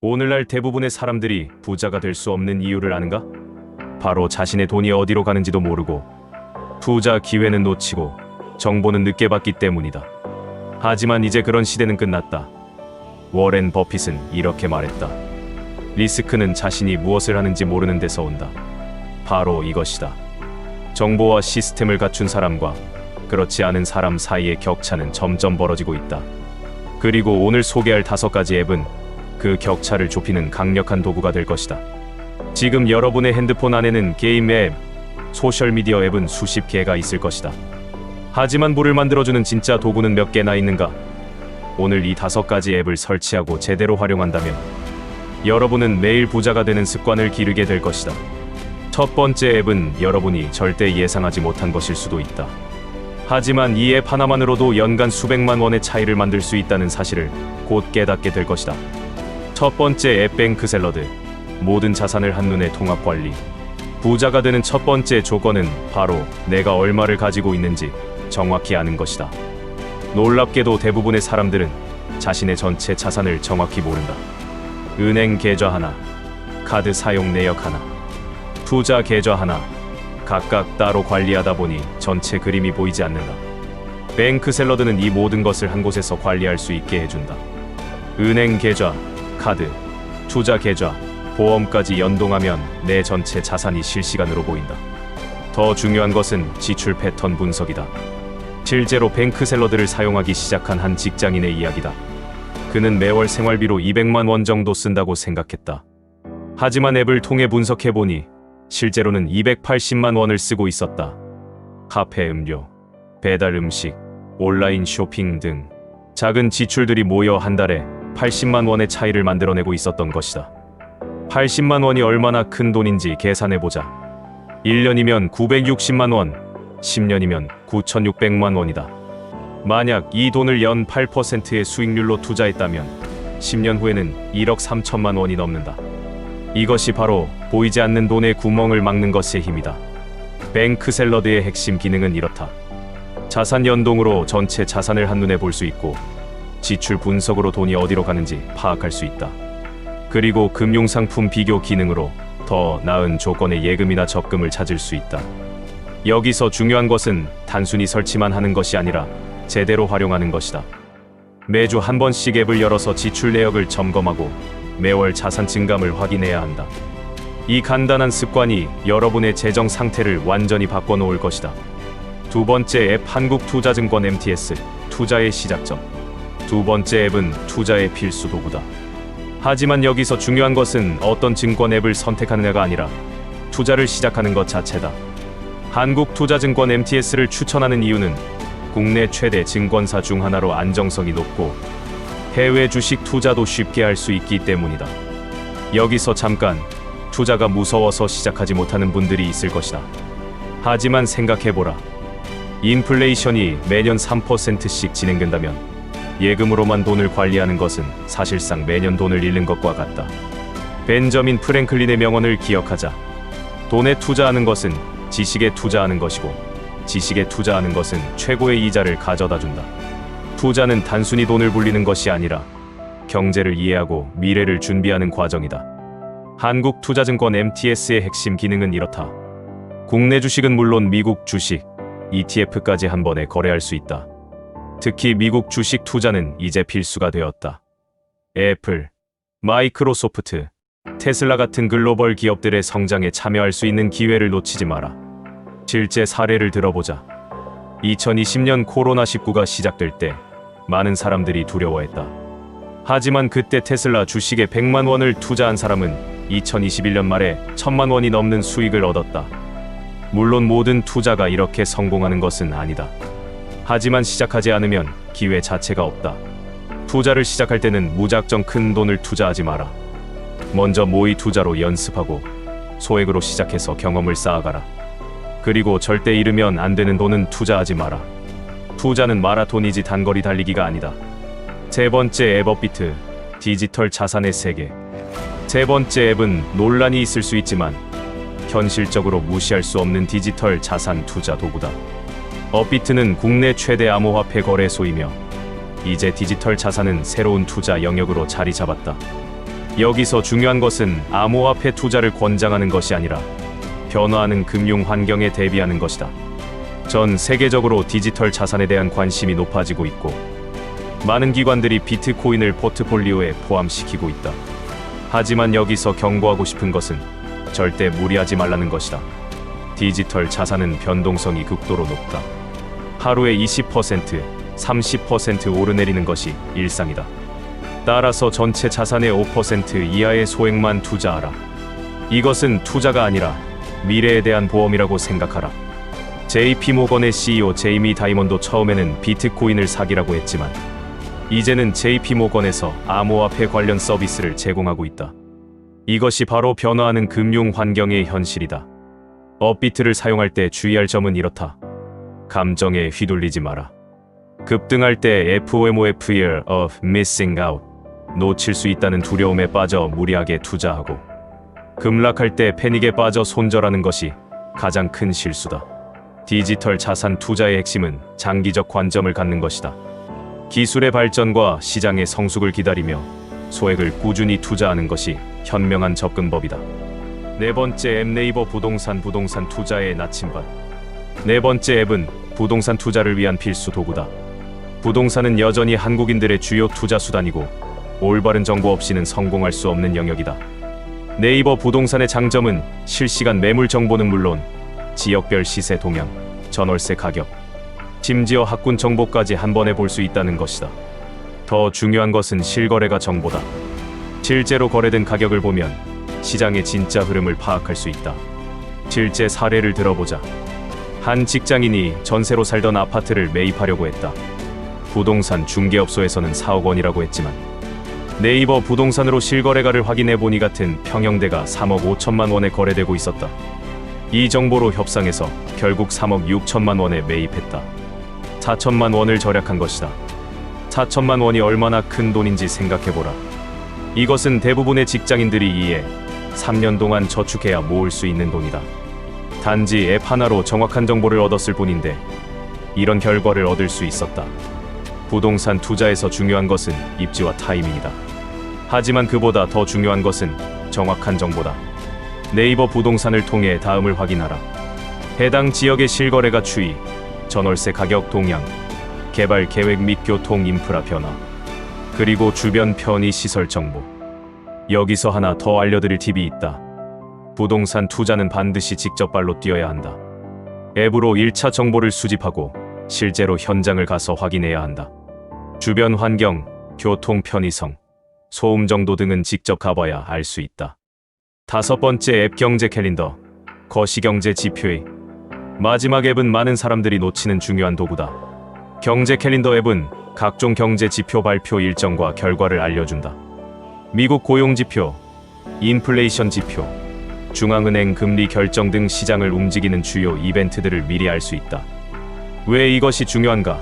오늘날 대부분의 사람들이 부자가 될 수 없는 이유를 아는가? 바로 자신의 돈이 어디로 가는지도 모르고 투자 기회는 놓치고 정보는 늦게 받기 때문이다. 하지만 이제 그런 시대는 끝났다. 워렌 버핏은 이렇게 말했다. 리스크는 자신이 무엇을 하는지 모르는 데서 온다. 바로 이것이다. 정보와 시스템을 갖춘 사람과 그렇지 않은 사람 사이의 격차는 점점 벌어지고 있다. 그리고 오늘 소개할 5가지 앱은 그 격차를 좁히는 강력한 도구가 될 것이다. 지금 여러분의 핸드폰 안에는 게임 앱, 소셜미디어 앱은 수십 개가 있을 것이다. 하지만 부를 만들어주는 진짜 도구는 몇 개나 있는가? 오늘 이 5가지 앱을 설치하고 제대로 활용한다면 여러분은 매일 부자가 되는 습관을 기르게 될 것이다. 첫 번째 앱은 여러분이 절대 예상하지 못한 것일 수도 있다. 하지만 이 앱 하나만으로도 연간 수백만 원의 차이를 만들 수 있다는 사실을 곧 깨닫게 될 것이다. 첫 번째 앱 뱅크샐러드. 모든 자산을 한눈에 통합 관리. 부자가 되는 첫 번째 조건은 바로 내가 얼마를 가지고 있는지 정확히 아는 것이다. 놀랍게도 대부분의 사람들은 자신의 전체 자산을 정확히 모른다. 은행 계좌 하나, 카드 사용 내역 하나, 투자 계좌 하나, 각각 따로 관리하다 보니 전체 그림이 보이지 않는다. 뱅크샐러드는 이 모든 것을 한 곳에서 관리할 수 있게 해준다. 은행 계좌, 카드, 투자 계좌, 보험까지 연동하면 내 전체 자산이 실시간으로 보인다. 더 중요한 것은 지출 패턴 분석이다. 실제로 뱅크샐러드를 사용하기 시작한 한 직장인의 이야기다. 그는 매월 생활비로 200만 원 정도 쓴다고 생각했다. 하지만 앱을 통해 분석해보니 실제로는 280만 원을 쓰고 있었다. 카페 음료, 배달 음식, 온라인 쇼핑 등 작은 지출들이 모여 한 달에 80만 원의 차이를 만들어내고 있었던 것이다. 80만 원이 얼마나 큰 돈인지 계산해보자. 1년이면 960만 원, 10년이면 9,600만 원이다. 만약 이 돈을 연 8%의 수익률로 투자했다면 10년 후에는 1억 3천만 원이 넘는다. 이것이 바로 보이지 않는 돈의 구멍을 막는 것의 힘이다. 뱅크샐러드의 핵심 기능은 이렇다. 자산 연동으로 전체 자산을 한눈에 볼 수 있고 지출 분석으로 돈이 어디로 가는지 파악할 수 있다. 그리고 금융상품 비교 기능으로 더 나은 조건의 예금이나 적금을 찾을 수 있다. 여기서 중요한 것은 단순히 설치만 하는 것이 아니라 제대로 활용하는 것이다. 매주 한 번씩 앱을 열어서 지출 내역을 점검하고 매월 자산 증감을 확인해야 한다. 이 간단한 습관이 여러분의 재정 상태를 완전히 바꿔놓을 것이다. 두 번째 앱 한국투자증권 MTS, 투자의 시작점. 두 번째 앱은 투자의 필수 도구다. 하지만 여기서 중요한 것은 어떤 증권 앱을 선택하느냐가 아니라 투자를 시작하는 것 자체다. 한국투자증권 MTS를 추천하는 이유는 국내 최대 증권사 중 하나로 안정성이 높고 해외 주식 투자도 쉽게 할 수 있기 때문이다. 여기서 잠깐, 투자가 무서워서 시작하지 못하는 분들이 있을 것이다. 하지만 생각해보라. 인플레이션이 매년 3%씩 진행된다면 예금으로만 돈을 관리하는 것은 사실상 매년 돈을 잃는 것과 같다. 벤저민 프랭클린의 명언을 기억하자. 돈에 투자하는 것은 지식에 투자하는 것이고 지식에 투자하는 것은 최고의 이자를 가져다 준다. 투자는 단순히 돈을 불리는 것이 아니라 경제를 이해하고 미래를 준비하는 과정이다. 한국투자증권 MTS의 핵심 기능은 이렇다. 국내 주식은 물론 미국 주식, ETF까지 한 번에 거래할 수 있다. 특히 미국 주식 투자는 이제 필수가 되었다. 애플, 마이크로소프트, 테슬라 같은 글로벌 기업들의 성장에 참여할 수 있는 기회를 놓치지 마라. 실제 사례를 들어보자. 2020년 코로나19가 시작될 때 많은 사람들이 두려워했다. 하지만 그때 테슬라 주식에 100만 원을 투자한 사람은 2021년 말에 1,000만 원이 넘는 수익을 얻었다. 물론 모든 투자가 이렇게 성공하는 것은 아니다. 하지만 시작하지 않으면 기회 자체가 없다. 투자를 시작할 때는 무작정 큰 돈을 투자하지 마라. 먼저 모의 투자로 연습하고 소액으로 시작해서 경험을 쌓아가라. 그리고 절대 잃으면 안 되는 돈은 투자하지 마라. 투자는 마라톤이지 단거리 달리기가 아니다. 세 번째 앱 업비트, 디지털 자산의 세계. 세 번째 앱은 논란이 있을 수 있지만 현실적으로 무시할 수 없는 디지털 자산 투자 도구다. 업비트는 국내 최대 암호화폐 거래소이며 이제 디지털 자산은 새로운 투자 영역으로 자리 잡았다. 여기서 중요한 것은 암호화폐 투자를 권장하는 것이 아니라 변화하는 금융 환경에 대비하는 것이다. 전 세계적으로 디지털 자산에 대한 관심이 높아지고 있고 많은 기관들이 비트코인을 포트폴리오에 포함시키고 있다. 하지만 여기서 경고하고 싶은 것은 절대 무리하지 말라는 것이다. 디지털 자산은 변동성이 극도로 높다. 하루에 20%, 30% 오르내리는 것이 일상이다. 따라서 전체 자산의 5% 이하의 소액만 투자하라. 이것은 투자가 아니라 미래에 대한 보험이라고 생각하라. JP모건의 CEO 제이미 다이먼도 처음에는 비트코인을 사기라고 했지만 이제는 JP모건에서 암호화폐 관련 서비스를 제공하고 있다. 이것이 바로 변화하는 금융 환경의 현실이다. 업비트를 사용할 때 주의할 점은 이렇다. 감정에 휘둘리지 마라. 급등할 때 FOMO의 Fear of Missing Out, 놓칠 수 있다는 두려움에 빠져 무리하게 투자하고 급락할 때 패닉에 빠져 손절하는 것이 가장 큰 실수다. 디지털 자산 투자의 핵심은 장기적 관점을 갖는 것이다. 기술의 발전과 시장의 성숙을 기다리며 소액을 꾸준히 투자하는 것이 현명한 접근법이다. 네 번째 앱 네이버 부동산 투자의 나침반. 네 번째 앱은 부동산 투자를 위한 필수 도구다. 부동산은 여전히 한국인들의 주요 투자 수단이고 올바른 정보 없이는 성공할 수 없는 영역이다. 네이버 부동산의 장점은 실시간 매물 정보는 물론 지역별 시세 동향, 전월세 가격, 심지어 학군 정보까지 한 번에 볼 수 있다는 것이다. 더 중요한 것은 실거래가 정보다. 실제로 거래된 가격을 보면 시장의 진짜 흐름을 파악할 수 있다. 실제 사례를 들어보자. 한 직장인이 전세로 살던 아파트를 매입하려고 했다. 부동산 중개업소에서는 4억 원이라고 했지만 네이버 부동산으로 실거래가를 확인해보니 같은 평형대가 3억 5천만 원에 거래되고 있었다. 이 정보로 협상해서 결국 3억 6천만 원에 매입했다. 4천만 원을 절약한 것이다. 4천만 원이 얼마나 큰 돈인지 생각해보라. 이것은 대부분의 직장인들이 2에 3년 동안 저축해야 모을 수 있는 돈이다. 단지 앱 하나로 정확한 정보를 얻었을 뿐인데 이런 결과를 얻을 수 있었다. 부동산 투자에서 중요한 것은 입지와 타이밍이다. 하지만 그보다 더 중요한 것은 정확한 정보다. 네이버 부동산을 통해 다음을 확인하라. 해당 지역의 실거래가 추이, 전월세 가격 동향, 개발 계획 및 교통 인프라 변화, 그리고 주변 편의 시설 정보. 여기서 하나 더 알려드릴 팁이 있다. 부동산 투자는 반드시 직접 발로 뛰어야 한다. 앱으로 1차 정보를 수집하고 실제로 현장을 가서 확인해야 한다. 주변 환경, 교통 편의성, 소음 정도 등은 직접 가봐야 알 수 있다. 다섯 번째 앱 경제 캘린더, 거시경제 지표의 마지막 앱은 많은 사람들이 놓치는 중요한 도구다. 경제 캘린더 앱은 각종 경제 지표 발표 일정과 결과를 알려준다. 미국 고용 지표, 인플레이션 지표, 중앙은행 금리 결정 등 시장을 움직이는 주요 이벤트들을 미리 알 수 있다. 왜 이것이 중요한가?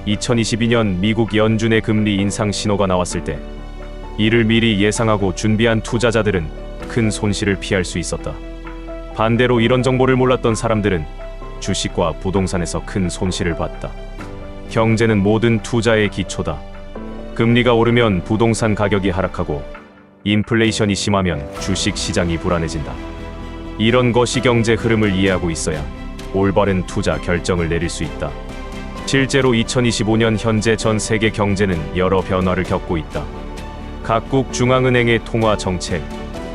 2022년 미국 연준의 금리 인상 신호가 나왔을 때 이를 미리 예상하고 준비한 투자자들은 큰 손실을 피할 수 있었다. 반대로 이런 정보를 몰랐던 사람들은 주식과 부동산에서 큰 손실을 봤다. 경제는 모든 투자의 기초다. 금리가 오르면 부동산 가격이 하락하고 인플레이션이 심하면 주식 시장이 불안해진다. 이런 것이 경제 흐름을 이해하고 있어야 올바른 투자 결정을 내릴 수 있다. 실제로 2025년 현재 전 세계 경제는 여러 변화를 겪고 있다. 각국 중앙은행의 통화 정책,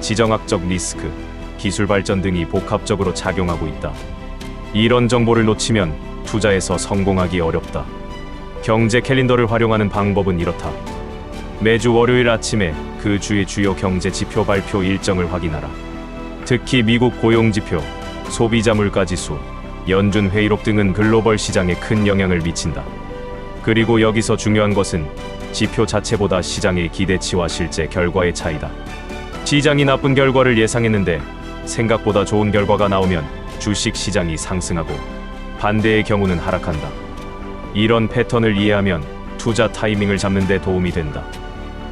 지정학적 리스크, 기술 발전 등이 복합적으로 작용하고 있다. 이런 정보를 놓치면 투자에서 성공하기 어렵다. 경제 캘린더를 활용하는 방법은 이렇다. 매주 월요일 아침에 그 주의 주요 경제 지표 발표 일정을 확인하라. 특히 미국 고용 지표, 소비자 물가 지수, 연준 회의록 등은 글로벌 시장에 큰 영향을 미친다. 그리고 여기서 중요한 것은 지표 자체보다 시장의 기대치와 실제 결과의 차이다. 시장이 나쁜 결과를 예상했는데 생각보다 좋은 결과가 나오면 주식 시장이 상승하고 반대의 경우는 하락한다. 이런 패턴을 이해하면 투자 타이밍을 잡는 데 도움이 된다.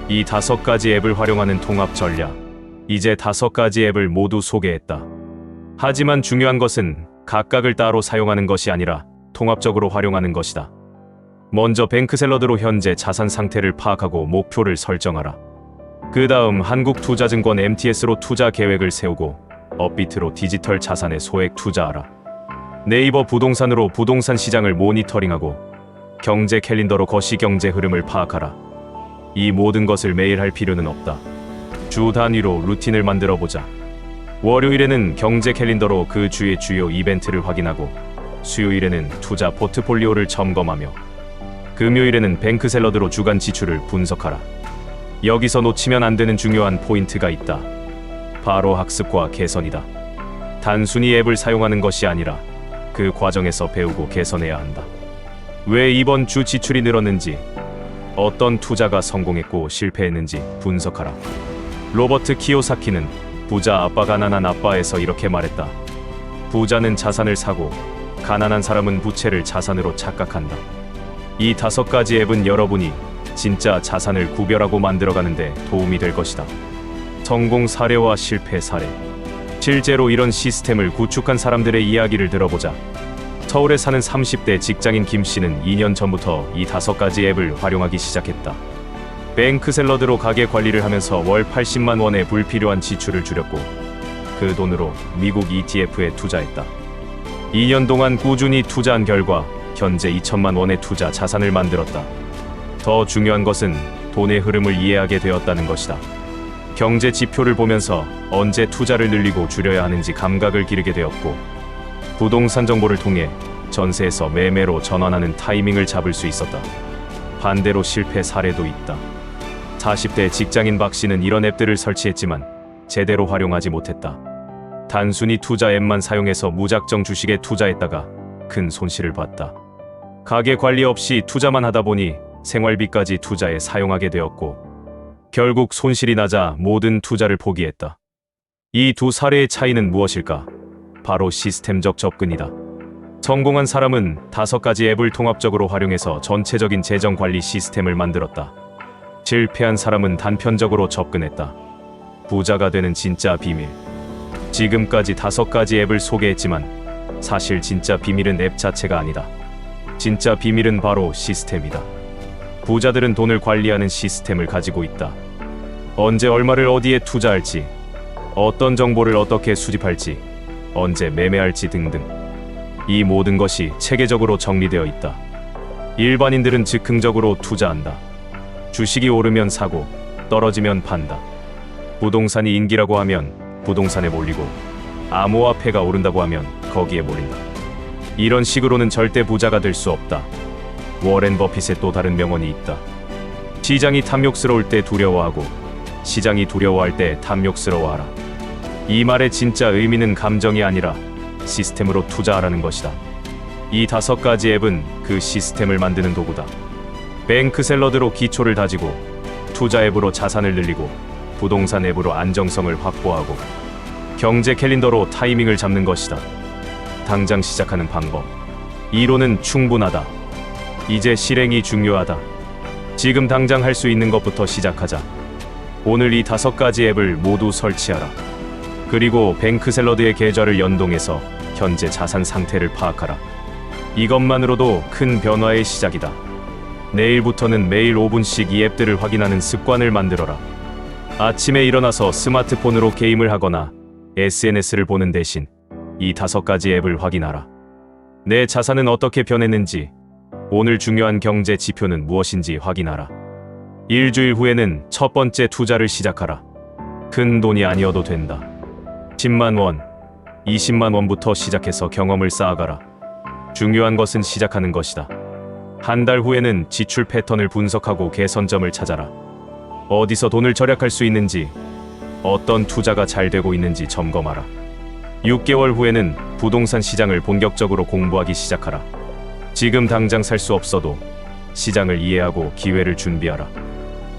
이 5가지 앱을 활용하는 통합 전략. 이제 5가지 앱을 모두 소개했다. 하지만 중요한 것은 각각을 따로 사용하는 것이 아니라 통합적으로 활용하는 것이다. 먼저 뱅크샐러드로 현재 자산 상태를 파악하고 목표를 설정하라. 그 다음 한국투자증권 MTS로 투자 계획을 세우고 업비트로 디지털 자산에 소액 투자하라. 네이버 부동산으로 부동산 시장을 모니터링하고 경제 캘린더로 거시경제 흐름을 파악하라. 이 모든 것을 매일 할 필요는 없다. 주 단위로 루틴을 만들어보자. 월요일에는 경제 캘린더로 그 주의 주요 이벤트를 확인하고 수요일에는 투자 포트폴리오를 점검하며 금요일에는 뱅크샐러드로 주간 지출을 분석하라. 여기서 놓치면 안 되는 중요한 포인트가 있다. 바로 학습과 개선이다. 단순히 앱을 사용하는 것이 아니라 그 과정에서 배우고 개선해야 한다. 왜 이번 주 지출이 늘었는지, 어떤 투자가 성공했고 실패했는지 분석하라. 로버트 키요사키는 부자 아빠 가난한 아빠에서 이렇게 말했다. 부자는 자산을 사고 가난한 사람은 부채를 자산으로 착각한다. 이 5가지 앱은 여러분이 진짜 자산을 구별하고 만들어가는데 도움이 될 것이다. 성공 사례와 실패 사례. 실제로 이런 시스템을 구축한 사람들의 이야기를 들어보자. 서울에 사는 30대 직장인 김 씨는 2년 전부터 이 5가지 앱을 활용하기 시작했다. 뱅크샐러드로 가게 관리를 하면서 월 80만 원의 불필요한 지출을 줄였고 그 돈으로 미국 ETF에 투자했다. 2년 동안 꾸준히 투자한 결과 현재 2천만 원의 투자 자산을 만들었다. 더 중요한 것은 돈의 흐름을 이해하게 되었다는 것이다. 경제 지표를 보면서 언제 투자를 늘리고 줄여야 하는지 감각을 기르게 되었고 부동산 정보를 통해 전세에서 매매로 전환하는 타이밍을 잡을 수 있었다. 반대로 실패 사례도 있다. 40대 직장인 박 씨는 이런 앱들을 설치했지만 제대로 활용하지 못했다. 단순히 투자 앱만 사용해서 무작정 주식에 투자했다가 큰 손실을 봤다. 가계 관리 없이 투자만 하다 보니 생활비까지 투자에 사용하게 되었고 결국 손실이 나자 모든 투자를 포기했다. 이 두 사례의 차이는 무엇일까? 바로 시스템적 접근이다. 성공한 사람은 5가지 앱을 통합적으로 활용해서 전체적인 재정 관리 시스템을 만들었다. 실패한 사람은 단편적으로 접근했다. 부자가 되는 진짜 비밀. 지금까지 5가지 앱을 소개했지만 사실 진짜 비밀은 앱 자체가 아니다. 진짜 비밀은 바로 시스템이다. 부자들은 돈을 관리하는 시스템을 가지고 있다. 언제 얼마를 어디에 투자할지, 어떤 정보를 어떻게 수집할지, 언제 매매할지 등등. 이 모든 것이 체계적으로 정리되어 있다. 일반인들은 즉흥적으로 투자한다. 주식이 오르면 사고, 떨어지면 판다. 부동산이 인기라고 하면 부동산에 몰리고, 암호화폐가 오른다고 하면 거기에 몰린다. 이런 식으로는 절대 부자가 될 수 없다. 워렌 버핏의 또 다른 명언이 있다. 시장이 탐욕스러울 때 두려워하고, 시장이 두려워할 때 탐욕스러워하라. 이 말의 진짜 의미는 감정이 아니라 시스템으로 투자하라는 것이다. 이 5가지 앱은 그 시스템을 만드는 도구다. 뱅크샐러드로 기초를 다지고, 투자 앱으로 자산을 늘리고, 부동산 앱으로 안정성을 확보하고, 경제 캘린더로 타이밍을 잡는 것이다. 당장 시작하는 방법. 이론은 충분하다. 이제 실행이 중요하다. 지금 당장 할 수 있는 것부터 시작하자. 오늘 이 5가지 앱을 모두 설치하라. 그리고 뱅크샐러드의 계좌를 연동해서 현재 자산 상태를 파악하라. 이것만으로도 큰 변화의 시작이다. 내일부터는 매일 5분씩 이 앱들을 확인하는 습관을 만들어라. 아침에 일어나서 스마트폰으로 게임을 하거나 SNS를 보는 대신 이 5가지 앱을 확인하라. 내 자산은 어떻게 변했는지, 오늘 중요한 경제 지표는 무엇인지 확인하라. 일주일 후에는 첫 번째 투자를 시작하라. 큰 돈이 아니어도 된다. 10만 원, 20만 원부터 시작해서 경험을 쌓아가라. 중요한 것은 시작하는 것이다. 한 달 후에는 지출 패턴을 분석하고 개선점을 찾아라. 어디서 돈을 절약할 수 있는지, 어떤 투자가 잘 되고 있는지 점검하라. 6개월 후에는 부동산 시장을 본격적으로 공부하기 시작하라. 지금 당장 살 수 없어도 시장을 이해하고 기회를 준비하라.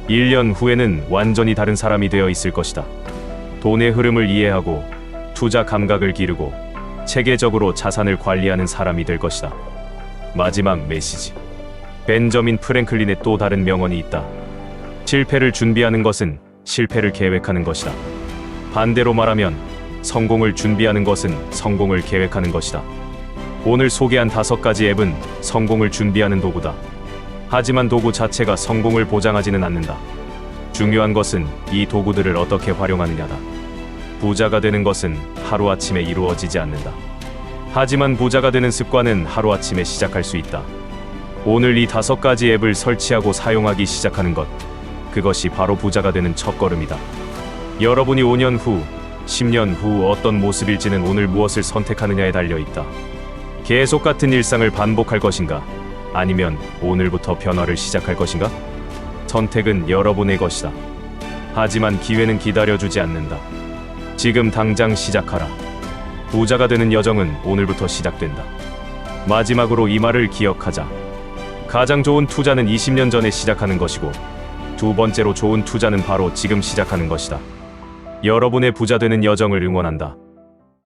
1년 후에는 완전히 다른 사람이 되어 있을 것이다. 돈의 흐름을 이해하고 투자 감각을 기르고 체계적으로 자산을 관리하는 사람이 될 것이다. 마지막 메시지. 벤저민 프랭클린의 또 다른 명언이 있다. 실패를 준비하는 것은 실패를 계획하는 것이다. 반대로 말하면 성공을 준비하는 것은 성공을 계획하는 것이다. 오늘 소개한 5가지 앱은 성공을 준비하는 도구다. 하지만 도구 자체가 성공을 보장하지는 않는다. 중요한 것은 이 도구들을 어떻게 활용하느냐다. 부자가 되는 것은 하루아침에 이루어지지 않는다. 하지만 부자가 되는 습관은 하루아침에 시작할 수 있다. 오늘 이 5가지 앱을 설치하고 사용하기 시작하는 것, 그것이 바로 부자가 되는 첫걸음이다. 여러분이 5년 후, 10년 후 어떤 모습일지는 오늘 무엇을 선택하느냐에 달려있다. 계속 같은 일상을 반복할 것인가? 아니면 오늘부터 변화를 시작할 것인가? 선택은 여러분의 것이다. 하지만 기회는 기다려주지 않는다. 지금 당장 시작하라. 부자가 되는 여정은 오늘부터 시작된다. 마지막으로 이 말을 기억하자. 가장 좋은 투자는 20년 전에 시작하는 것이고, 두 번째로 좋은 투자는 바로 지금 시작하는 것이다. 여러분의 부자 되는 여정을 응원한다.